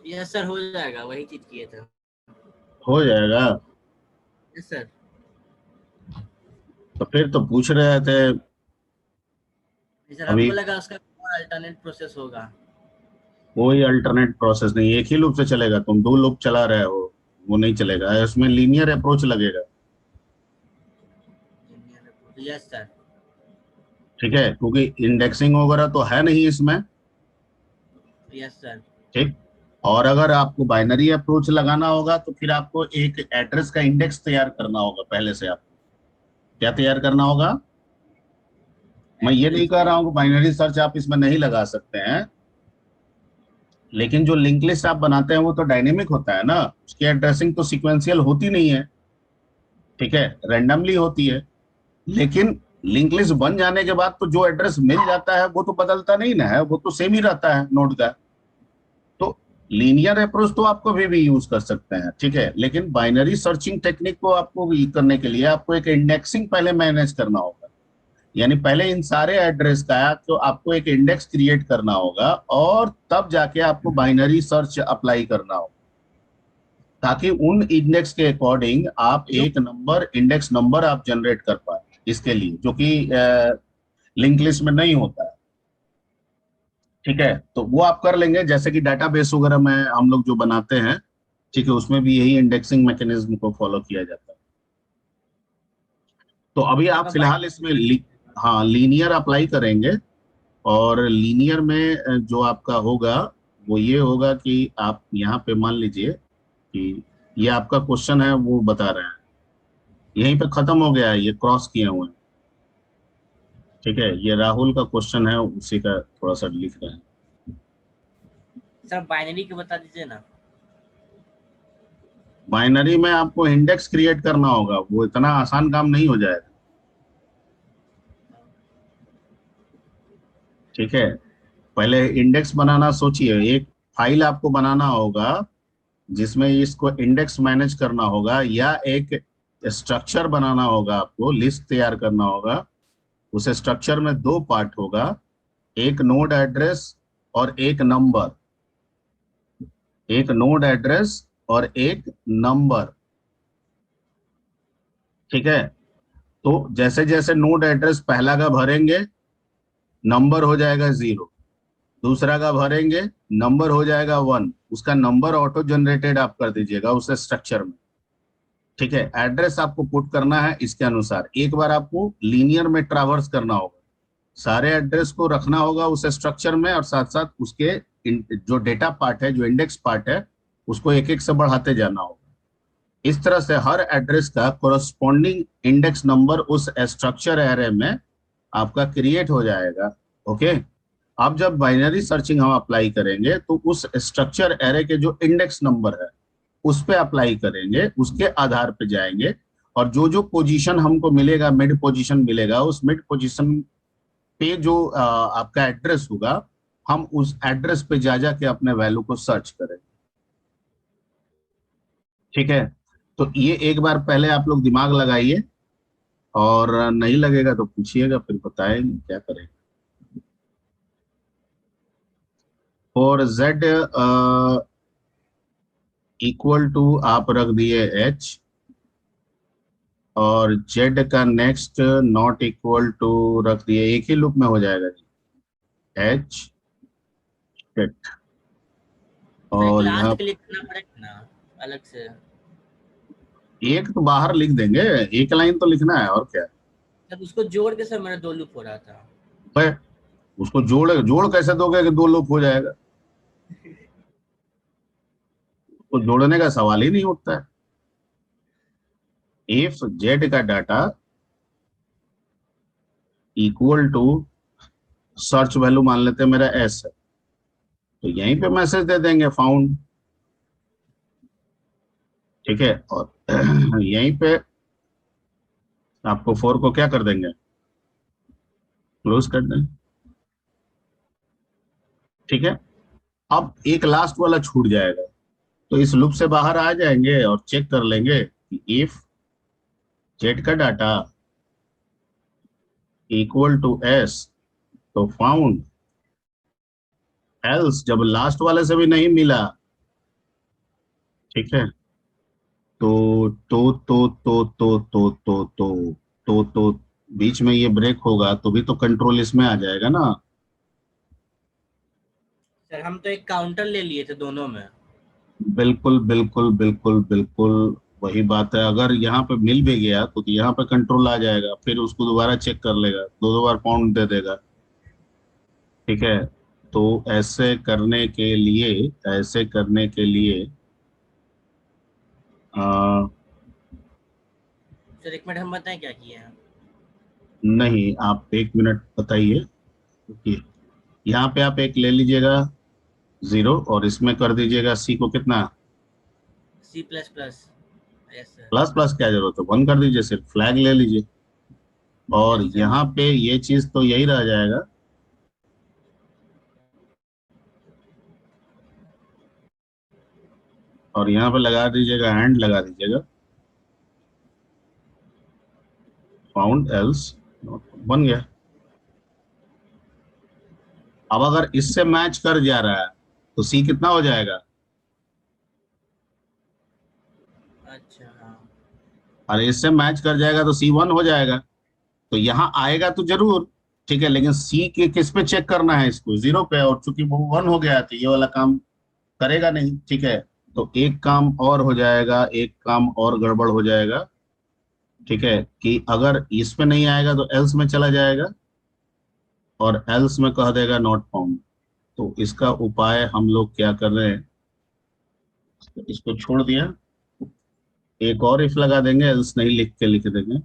Yes sir, हो जाएगा, वही चीज किए थे। हो जाएगा। Yes sir. तो फिर तो पूछ रहे थे सर अभी। हमको लगा उसका अल्टरनेट प्रोसेस होगा। कोई अल्टरनेट प्रोसेस नहीं, एक ही लूप से चलेगा। तुम दो लूप चला रहे हो, वो नहीं चलेगा, इसमें लीनियर अप्रोच लगेगा। Yes sir. ठीक है, क्योंकि इंडेक्सिंग वगैरह तो है नहीं इसमें। Yes sir. ठीक। और अगर आपको बाइनरी अप्रोच लगाना होगा तो फिर आपको एक एड्रेस का इंडेक्स तैयार करना होगा पहले से। आपको क्या तैयार करना होगा? मैं ये नहीं एड्रेस कह का। रहा हूँ कि बाइनरी सर्च आप इसमें नहीं लगा सकते हैं, लेकिन जो लिंक लिस्ट आप बनाते हैं वो तो डायनेमिक होता है ना, उसकी एड्रेसिंग तो सीक्वेंशियल होती नहीं है। ठीक है, रैंडमली होती है। लेकिन लिंक लिस्ट बन जाने के बाद तो जो एड्रेस मिल जाता है वो तो बदलता नहीं ना है, वो तो सेम ही रहता है नोड का। तो लीनियर अप्रोच तो आप कभी भी यूज कर सकते हैं, ठीक है, लेकिन बाइनरी सर्चिंग टेक्निक को आपको करने के लिए आपको एक इंडेक्सिंग पहले मैनेज करना होगा। यानी पहले इन सारे एड्रेस का तो आपको एक इंडेक्स क्रिएट करना होगा, और तब जाके आपको बाइनरी सर्च अप्लाई करना होगा, ताकि उन इंडेक्स के अकॉर्डिंग आप एक नंबर, इंडेक्स नंबर आप जनरेट कर पाए, इसके लिए जो कि लिंक लिस्ट में नहीं होता है। ठीक है, तो वो आप कर लेंगे, जैसे कि डाटाबेस वगैरह में हम लोग जो बनाते हैं, ठीक है, उसमें भी यही इंडेक्सिंग मैकेनिज्म को फॉलो किया जाता है। तो अभी आप फिलहाल इसमें हाँ, लीनियर अप्लाई करेंगे। और लीनियर में जो आपका होगा वो ये होगा कि आप यहाँ पे मान लीजिए कि ये आपका क्वेश्चन है, वो बता रहे हैं यहीं पे खत्म हो गया है, ये क्रॉस किए हुए हैं। ठीक है, ये राहुल का क्वेश्चन है, उसी का थोड़ा सा लिख रहे हैं। सर बाइनरी के बता दीजिए ना। बाइनरी में आपको इंडेक्स क्रिएट करना होगा, वो इतना आसान काम नहीं हो जाएगा। ठीक है, पहले इंडेक्स बनाना सोचिए। एक फाइल आपको बनाना होगा जिसमें इसको इंडेक्स मैनेज करना होगा, या एक स्ट्रक्चर बनाना होगा, आपको लिस्ट तैयार करना होगा। उस स्ट्रक्चर में दो पार्ट होगा, एक नोड एड्रेस और एक नंबर। एक नोड एड्रेस और एक नंबर। ठीक है, तो जैसे जैसे नोड एड्रेस पहला का भरेंगे, नंबर हो जाएगा 0। दूसरा का भरेंगे, नंबर हो जाएगा 1। उसका नंबर ऑटो जनरेटेड आप कर दीजिएगा उस स्ट्रक्चर में। ठीक है, एड्रेस आपको पुट करना है इसके अनुसार। एक बार आपको लीनियर में ट्रावर्स करना होगा, सारे एड्रेस को रखना होगा उस स्ट्रक्चर में, और साथ साथ उसके जो डेटा पार्ट है, जो इंडेक्स पार्ट है, उसको एक एक से बढ़ाते जाना होगा। इस तरह से हर एड्रेस का कोरस्पॉन्डिंग इंडेक्स नंबर उस स्ट्रक्चर एरे में आपका क्रिएट हो जाएगा। ओके। अब जब बाइनरी सर्चिंग हम अप्लाई करेंगे तो उस स्ट्रक्चर एरे के जो इंडेक्स नंबर है उस पे अप्लाई करेंगे, उसके आधार पे जाएंगे, और जो जो पोजीशन हमको मिलेगा, मिड पोजीशन मिलेगा, उस मिड पोजीशन पे जो आपका एड्रेस होगा, हम उस एड्रेस पे जा जाके अपने वैल्यू को सर्च करें। ठीक है, तो ये एक बार पहले आप लोग दिमाग लगाइए, और नहीं लगेगा तो पूछिएगा, फिर बताएंगे क्या करें। और z इक्वल टू आप रख दिए h, और z का नेक्स्ट नॉट इक्वल टू रख दिए, एक ही लूप में हो जाएगा जी, h टेट। सर एक और यहाँ लास्ट के लिए करना पड़ेगा ना अलग से। एक तो बाहर लिख देंगे, एक लाइन तो लिखना है, और क्या। सर उसको जोड़ के सर मेरा 2 लूप हो रहा था। है, उसको जोड़ जोड़ कैसे दोगे कि दो लूप हो जाएगा? तो जोड़ने का सवाल ही नहीं उठता है। इफ जेड का data equal to search value मान लेते हैं मेरा एस है, तो यहीं पे मैसेज दे देंगे फाउंड। ठीक है, और यहीं पे आपको 4 को क्या कर देंगे, क्लोज कर देंगे। ठीक है, अब एक लास्ट वाला छूट जाएगा, तो इस लूप से बाहर आ जाएंगे और चेक कर लेंगे कि इफ जेड का डाटा इक्वल टू एस, तो फाउंड। एल्स जब लास्ट वाले से भी नहीं मिला ठीक है। तो बीच में ये ब्रेक होगा तो भी तो कंट्रोल इसमें आ जाएगा ना। सर हम तो एक काउंटर ले लिए थे दोनों में। बिल्कुल बिल्कुल बिल्कुल बिल्कुल, वही बात है। अगर यहाँ पे मिल भी गया तो यहाँ पे कंट्रोल आ जाएगा, फिर उसको दोबारा चेक कर लेगा, दो दो बार पाउंड दे देगा। ठीक है। तो ऐसे करने के लिए आ, सर एक मिनट, हम बताएं क्या किए हैं। नहीं, आप एक मिनट बताइए। क्योंकि यहाँ पे आप एक ले लीजिएगा जीरो, और इसमें कर दीजिएगा सी को कितना, C++। Yes sir. Plus plus क्या जरूरत है, वन कर दीजिए, सिर्फ फ्लैग ले लीजिए। और यस सर। यहाँ पे ये चीज तो यही रह जाएगा। और यहाँ पे लगा दीजिएगा, एंड लगा दीजिएगा, फाउंड एल्स बन गया। अब अगर इससे मैच कर जा रहा है तो सी कितना हो जाएगा, अच्छा हाँ। और इससे मैच कर जाएगा तो सी वन हो जाएगा। तो यहाँ आएगा तो जरूर, ठीक है, लेकिन सी के किस पे चेक करना है, इसको जीरो पे, और चूंकि वो वन हो गया तो ये वाला काम करेगा नहीं। ठीक है। तो एक काम और हो जाएगा, एक काम और गड़बड़ हो जाएगा। ठीक है, कि अगर इस पे नहीं आएगा तो एल्स में चला जाएगा, और एल्स में कह देगा नॉट फाउंड। तो इसका उपाय हम लोग क्या कर रहे हैं, इसको छोड़ दिया, एक और इफ लगा देंगे, एल्स नहीं लिख के लिख देंगे।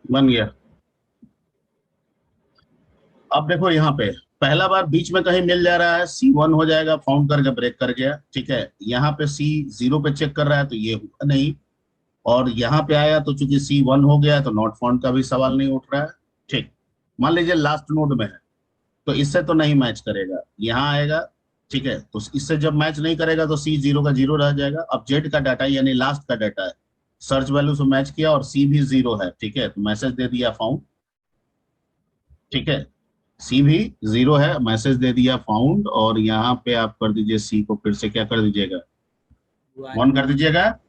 बन गया। अब देखो यहाँ पे पहला बार बीच में कहीं मिल जा रहा है, सी वन हो जाएगा, फाउंड करके ब्रेक कर गया। ठीक है, यहाँ पे सी जीरो पे चेक कर रहा है तो ये हुआ नहीं, और यहाँ पे आया तो चूंकि सी वन हो गया तो नॉट फाउंड का भी सवाल नहीं उठ रहा है। ठीक, मान लीजिए लास्ट नोड में है तो इससे तो नहीं मैच करेगा, यहाँ आएगा। ठीक है, तो इससे जब मैच नहीं करेगा तो सी जीरो का जीरो रह जाएगा। अब जेड का डाटा यानी लास्ट का डाटा है, सर्च वैल्यू से मैच किया और सी भी जीरो है। ठीक है, तो मैसेज दे दिया फाउंड। ठीक है, सी भी जीरो है, मैसेज दे दिया फाउंड, और यहाँ पे आप कर दीजिए सी को फिर से क्या कर दीजिएगा, वन कर दीजिएगा,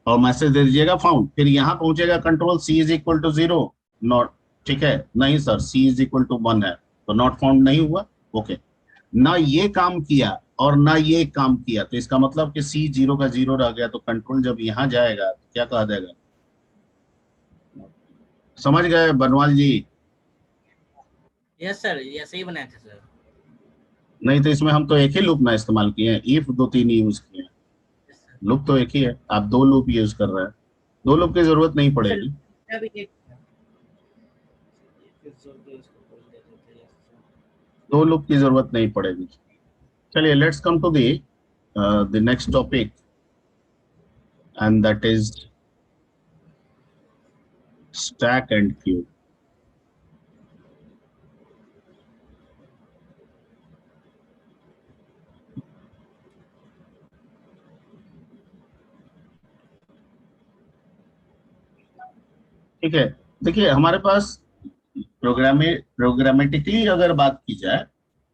और मैसेज दे दीजिएगा फाउंड। फिर यहाँ पहुंचेगा control, C is equal to zero, not. ठीक है, नहीं sir, C is equal to one है, तो नॉट फाउंड नहीं हुआ। ओके, ना ये काम किया और ना ये काम किया, तो इसका मतलब कि सी जीरो का जीरो रह गया। तो कंट्रोल जब यहाँ जाएगा तो क्या कहा जाएगा, समझ गए बनवाल जी? यस सर, ये सही बनाए थे सर। नहीं तो इसमें हम तो एक ही लूप ना इस्तेमाल किए हैं, इफ दो तीन यूज किए हैं, यस सर। लूप तो एक ही है, आप दो लूप यूज कर रहे हैं। दो लूप की जरूरत नहीं सर पड़ेगी। अभी एक फिर से तो इसको खोल देते थे। Yes sir. दो लूप की जरूरत नहीं पड़ेगी। चलिए, let's come to the next topic, and that is stack and queue. ठीक है, देखिए हमारे पास प्रोग्रामेटिकली अगर बात की जाए,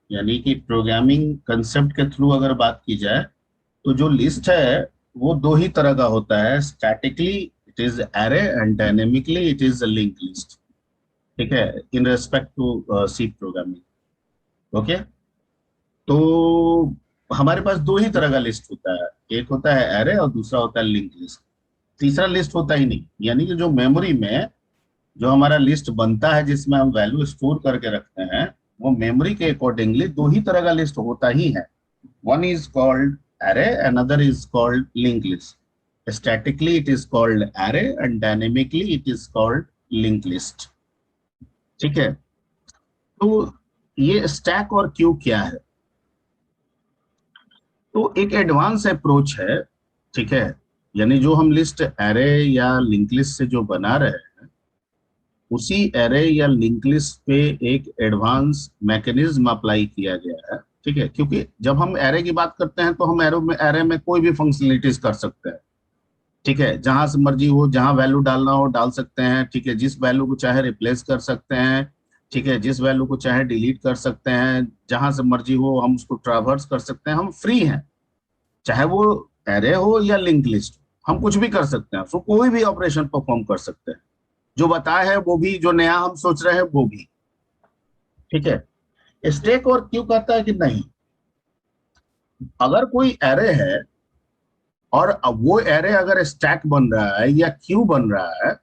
यानी कि प्रोग्रामिंग कंसेप्ट के थ्रू अगर बात की जाए, तो जो लिस्ट है वो दो ही तरह का होता है, statically it is array and dynamically it is a link list. ठीक है, in respect to C programming. Okay, तो हमारे पास दो ही तरह का लिस्ट होता है, एक होता है एरे और दूसरा होता है लिंक लिस्ट। तीसरा लिस्ट होता ही नहीं, यानी कि जो मेमोरी में जो हमारा लिस्ट बनता है जिसमें हम वैल्यू स्टोर करके रखते हैं, वो मेमोरी के अकॉर्डिंगली दो ही तरह का लिस्ट होता ही है। one is called array, another is called linked list. Statically it is called array and dynamically it is called linked list. ठीक है, तो ये स्टैक और क्यू क्या है, तो एक एडवांस अप्रोच है। ठीक है, यानी जो हम लिस्ट एरे या लिंक लिस्ट से जो बना रहे हैं, उसी एरे या लिंक लिस्ट पे एक एडवांस मैकेनिज्म अप्लाई किया गया है। ठीक है, क्योंकि जब हम एरे की बात करते हैं तो हम एरे में कोई भी फंक्शनलिटीज कर सकते हैं। ठीक है, जहां से मर्जी हो, जहां वैल्यू डालना हो डाल सकते हैं। ठीक है, जिस वैल्यू को चाहे रिप्लेस कर सकते हैं। ठीक है, जिस वैल्यू को चाहे डिलीट कर सकते हैं, जहां से मर्जी हो हम उसको ट्रैवर्स कर सकते हैं, हम फ्री हैं। चाहे वो एरे हो या लिंक लिस्ट, हम कुछ भी कर सकते हैं, उसको कोई भी ऑपरेशन परफॉर्म कर सकते हैं, जो बताया है वो भी, जो नया हम सोच रहे हैं वो भी। ठीक है, स्टैक और क्यू कहता है कि नहीं, अगर कोई एरे है और अब वो एरे अगर स्टैक बन रहा है या क्यू बन रहा है,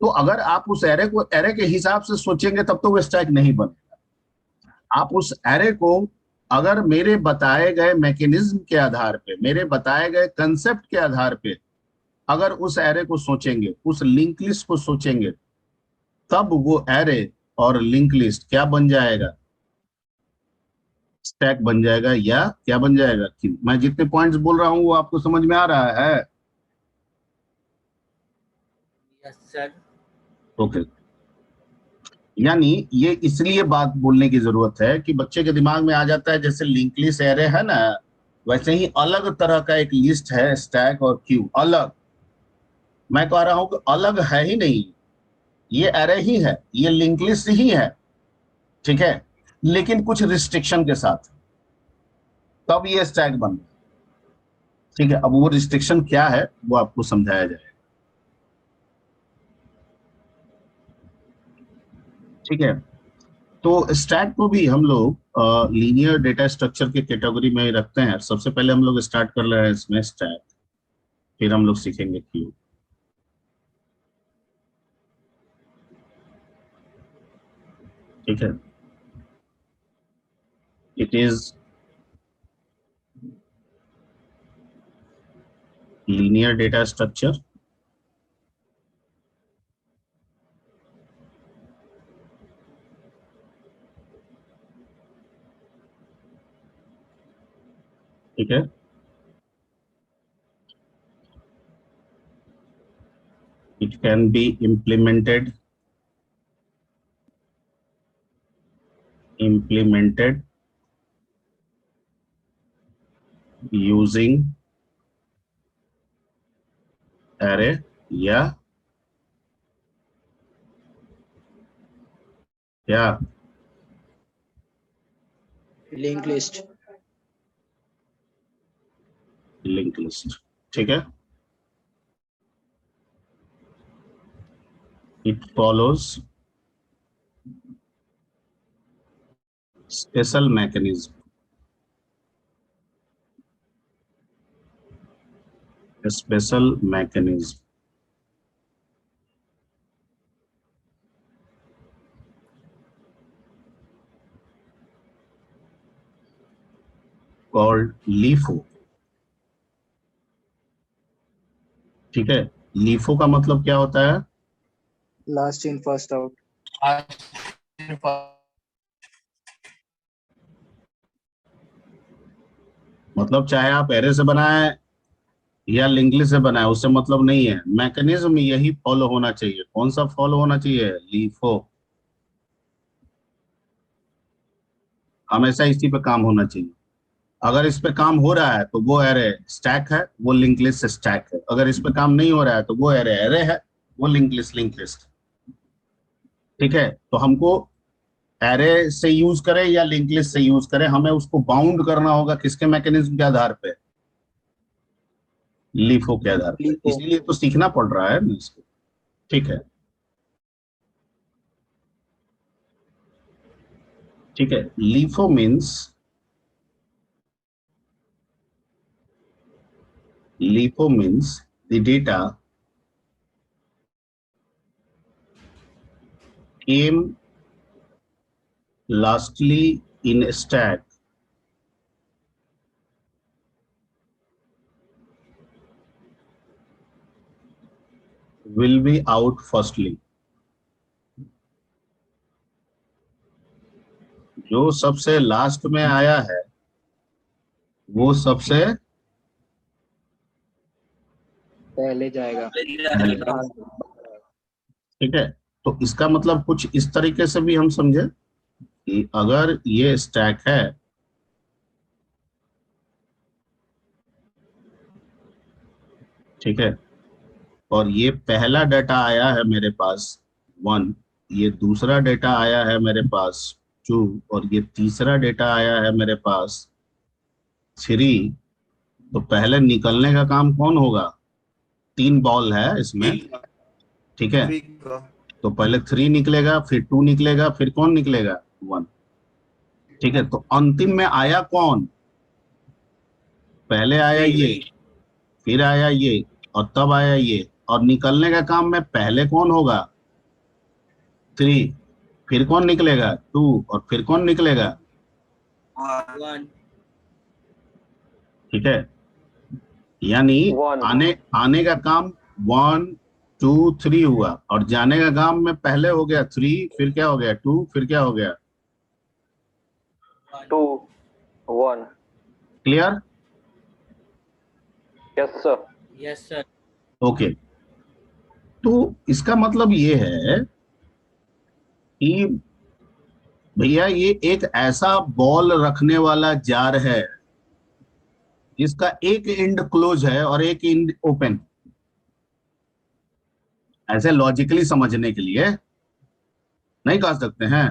तो अगर आप उस एरे को एरे के हिसाब से सोचेंगे तब तो वो स्टैक नहीं बनेगा। आप उस एरे को अगर मेरे बताए गए मैकेनिज्म के आधार पे, मेरे बताए गए कंसेप्ट के आधार पे अगर उस एरे को सोचेंगे, उस लिंक लिस्ट को सोचेंगे, तब वो एरे और लिंक लिस्ट क्या बन जाएगा, स्टैक बन जाएगा या क्या बन जाएगा, क्यू। मैं जितने पॉइंट्स बोल रहा हूं वो आपको समझ में आ रहा है? Yes sir. ओके। यानी ये इसलिए बात बोलने की जरूरत है कि बच्चे के दिमाग में आ जाता है जैसे लिंक लिस्ट एरे है ना, वैसे ही अलग तरह का एक लिस्ट है स्टैक और क्यू, अलग। मैं कह रहा हूं कि अलग है ही नहीं, ये एरे ही है, ये लिंक लिस्ट ही है। ठीक है, लेकिन कुछ रिस्ट्रिक्शन के साथ, तब ये स्टैक बन। ठीक है, अब वो रिस्ट्रिक्शन क्या है वो आपको समझाया जाएगा। ठीक है, तो स्टैक को भी हम लोग लीनियर डेटा स्ट्रक्चर के कैटेगरी में रखते हैं। सबसे पहले हम लोग स्टार्ट कर रहे हैं इसमें स्टैक, फिर हम लोग सीखेंगे क्यू। ठीक है, it is linear data structure ठीक है, it can be implemented using array या क्या, लिंक लिस्ट। Link list. ठीक है, it follows special mechanism called LIFO। ठीक है, LIFO का मतलब क्या होता है? Last in first out. मतलब चाहे आप एरे से बनाए या लिंक लिस्ट से बनाए, उससे मतलब नहीं है, मैकेनिज्म यही फॉलो होना चाहिए। कौन सा फॉलो होना चाहिए? LIFO। हमेशा इसी पे काम होना चाहिए। अगर इस पे काम हो रहा है तो वो एरे स्टैक है, वो लिंक लिस्ट स्टैक है। अगर इस पे काम नहीं हो रहा है तो वो एरे एरे है, वो लिंक लिस्ट। ठीक है, तो हमको एरे से यूज करें या लिंक लिस्ट से यूज करें, हमें उसको बाउंड करना होगा किसके मैकेनिज्म के आधार पे? लीफो के आधार पे। LIFO। इसीलिए तो सीखना पड़ रहा है ना इसको। ठीक है, ठीक है। LIFO means the data came lastly in a stack will be out firstly। जो सबसे लास्ट में आया है वो सबसे पहले जाएगा। ठीक है, तो इसका मतलब कुछ इस तरीके से भी हम समझे कि अगर ये स्टैक है ठीक है, और ये पहला डाटा आया है मेरे पास 1, ये दूसरा डेटा आया है मेरे पास 2, और ये तीसरा डेटा आया है मेरे पास 3। तो पहले निकलने का काम कौन होगा? 3 बॉल है इसमें, ठीक है, तो पहले 3 निकलेगा, फिर 2 निकलेगा, फिर कौन निकलेगा? 1। ठीक है, तो अंतिम में आया कौन? पहले आया ये, फिर आया ये, और तब आया ये, और निकलने का काम में पहले कौन होगा? 3, फिर कौन निकलेगा? 2, और फिर कौन निकलेगा? 1। ठीक है, यानी आने का काम 1 2 3 हुआ, और जाने का काम में पहले हो गया 3, फिर क्या हो गया? 2, फिर क्या हो गया? 2 1। Clear? Yes sir. Yes sir. Okay, तो इसका मतलब ये है कि भैया ये एक ऐसा बॉल रखने वाला जार है जिसका एक एंड क्लोज है और एक एंड ओपन। ऐसे लॉजिकली समझने के लिए नहीं कह सकते हैं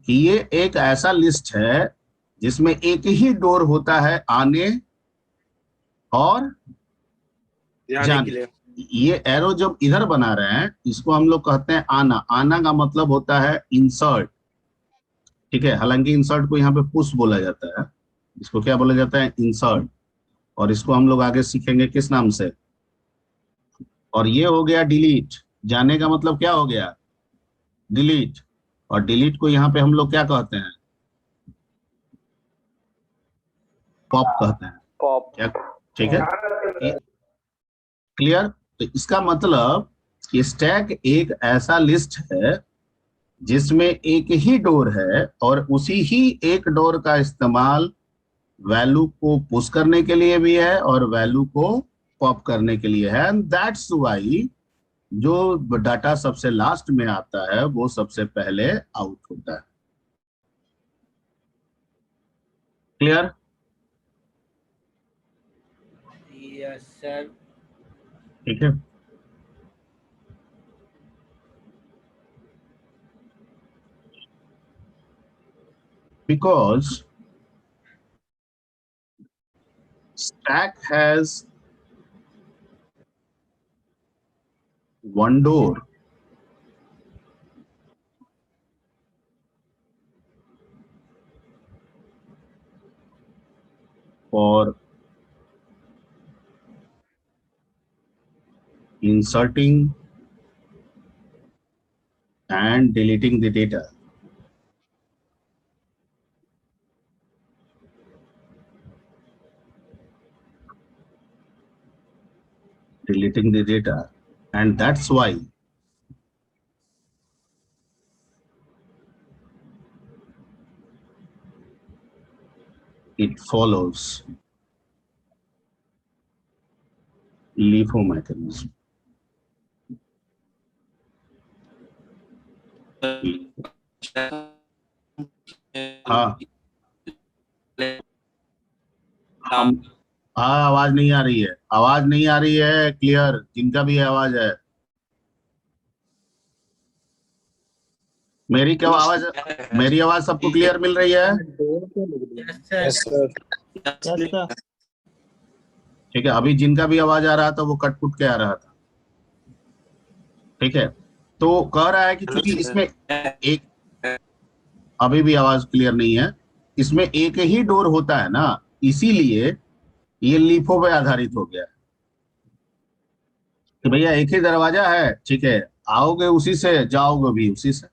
कि ये एक ऐसा लिस्ट है जिसमें एक ही डोर होता है आने और जाने के लिए। ये एरो जब इधर बना रहे हैं इसको हम लोग कहते हैं आना। आना का मतलब होता है इंसर्ट, ठीक है, हालांकि इंसर्ट को यहाँ पे पुश बोला जाता है, इसको क्या बोला जाता है? इंसर्ट। और इसको हम लोग आगे सीखेंगे किस नाम से। और ये हो गया डिलीट, जाने का मतलब क्या हो गया? डिलीट। और डिलीट को यहाँ पे हम लोग क्या कहते हैं? पॉप कहते हैं। पॉप। क्या? ठीक है, क्लियर? तो इसका मतलब कि स्टैक एक ऐसा लिस्ट है जिसमें एक ही डोर है और उसी ही एक डोर का इस्तेमाल वैल्यू को पुश करने के लिए भी है और वैल्यू को पॉप करने के लिए है। दैट्स व्हाई जो डाटा सबसे लास्ट में आता है वो सबसे पहले आउट होता है। क्लियर? Yes sir. ठीक है, because stack has one door, for inserting and deleting the data. Deleting the data, and that's why it follows LIFO mechanism. हाँ हम, हाँ आवाज नहीं आ रही है, आवाज नहीं आ रही है क्लियर, जिनका भी आवाज है। मेरी क्या आवाज, मेरी आवाज सबको क्लियर मिल रही है? Yes sir. ठीक है, अभी जिनका भी आवाज आ रहा था वो कट कुट के आ रहा था। ठीक है, तो कह रहा है कि चूंकि इसमें एक, अभी भी आवाज क्लियर नहीं है, इसमें एक ही डोर होता है ना, इसीलिए ये लीफो पे आधारित हो गया कि भैया एक ही दरवाजा है, ठीक है, आओगे उसी से जाओगे भी उसी से,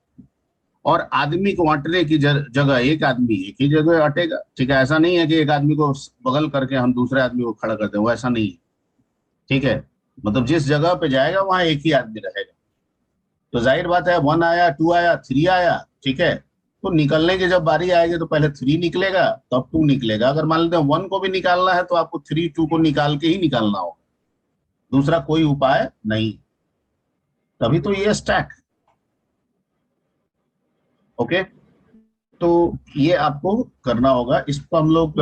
और आदमी को अटने की जगह एक आदमी एक ही जगह अटेगा। ठीक है, ऐसा नहीं है कि एक आदमी को बगल करके हम दूसरे आदमी को खड़ा कर दें, वो ऐसा नहीं है। ठीक है, मतलब जिस जगह पे जाएगा वहां एक ही आदमी रहेगा। तो जाहिर बात है 1 आया, 2 आया, 3 आया, ठीक है, तो निकलने की जब बारी आएगी तो पहले 3 निकलेगा तब 2 निकलेगा। अगर मान लेते हैं 1 को भी निकालना है तो आपको 3 2 को निकाल के ही निकालना होगा, दूसरा कोई उपाय नहीं, तभी तो ये स्टैक। ओके, तो ये आपको करना होगा, इसको हम लोग